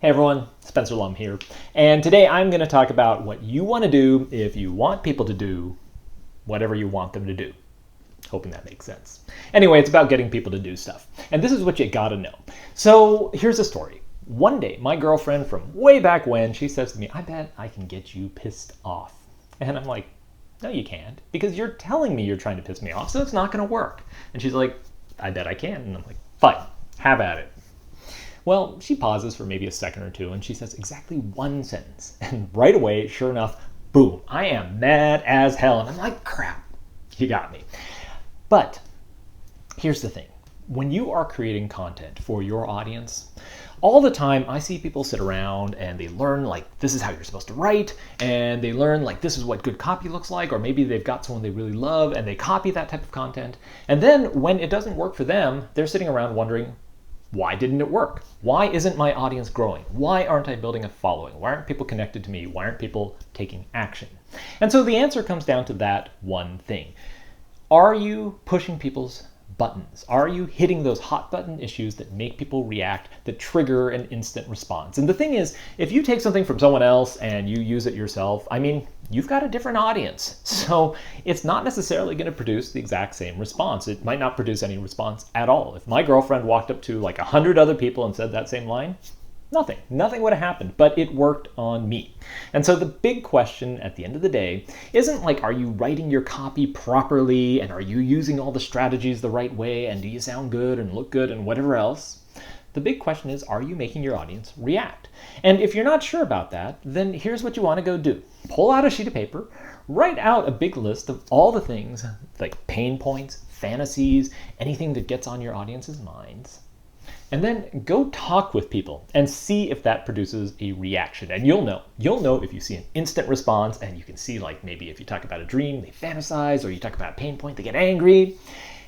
Hey everyone, Spencer Lum here, and today I'm going to talk about what you want to do if you want people to do whatever you want them to do. Hoping that makes sense. Anyway, it's about getting people to do stuff, and this is what you gotta know. So here's a story. One day, my girlfriend from way back when, she says to me, I bet I can get you pissed off. And I'm like, no you can't, because you're telling me you're trying to piss me off, so it's not going to work. And she's like, I bet I can. And I'm like, fine, have at it. Well, she pauses for maybe a second or two, and she says exactly one sentence. And right away, sure enough, boom, I am mad as hell. And I'm like, crap, you got me. But here's the thing. When you are creating content for your audience, all the time I see people sit around and they learn like this is how you're supposed to write, and they learn like this is what good copy looks like, or maybe they've got someone they really love and they copy that type of content. And then when it doesn't work for them, they're sitting around wondering, why didn't it work? Why isn't my audience growing? Why aren't I building a following? Why aren't people connected to me? Why aren't people taking action? And so the answer comes down to that one thing. Are you pushing people's buttons? Are you hitting those hot button issues that make people react, that trigger an instant response? And the thing is, if you take something from someone else and you use it yourself, I mean, you've got a different audience. So it's not necessarily going to produce the exact same response. It might not produce any response at all. If my girlfriend walked up to like 100 other people and said that same line, nothing would have happened, but it worked on me. And so the big question at the end of the day isn't like, are you writing your copy properly, and are you using all the strategies the right way, and do you sound good and look good and whatever else? The big question is, are you making your audience react? And if you're not sure about that, then here's what you want to go do. Pull out a sheet of paper, write out a big list of all the things like pain points, fantasies, anything that gets on your audience's minds. And then go talk with people and see if that produces a reaction. And you'll know if you see an instant response, and you can see like maybe if you talk about a dream, they fantasize, or you talk about a pain point, they get angry.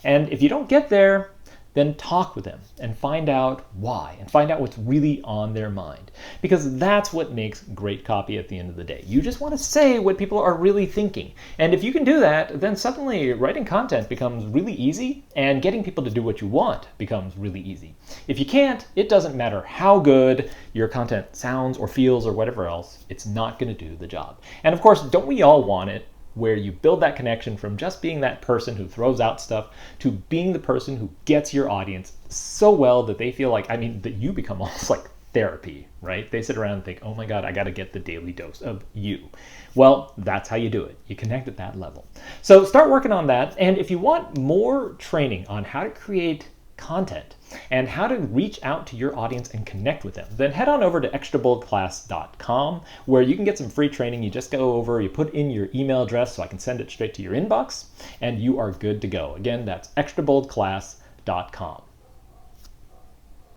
And if you don't get there, then talk with them and find out why, and find out what's really on their mind. Because that's what makes great copy at the end of the day. You just want to say what people are really thinking. And if you can do that, then suddenly writing content becomes really easy, and getting people to do what you want becomes really easy. If you can't, it doesn't matter how good your content sounds or feels or whatever else, it's not going to do the job. And of course, don't we all want it where you build that connection from just being that person who throws out stuff to being the person who gets your audience so well that they feel like, I mean, that you become almost like therapy, right? They sit around and think, oh my God, I got to get the daily dose of you. Well, that's how you do it. You connect at that level. So start working on that. And if you want more training on how to create content and how to reach out to your audience and connect with them, then head on over to extraboldclass.com, where you can get some free training. You just go over, you put in your email address so I can send it straight to your inbox, and you are good to go. Again, that's extraboldclass.com.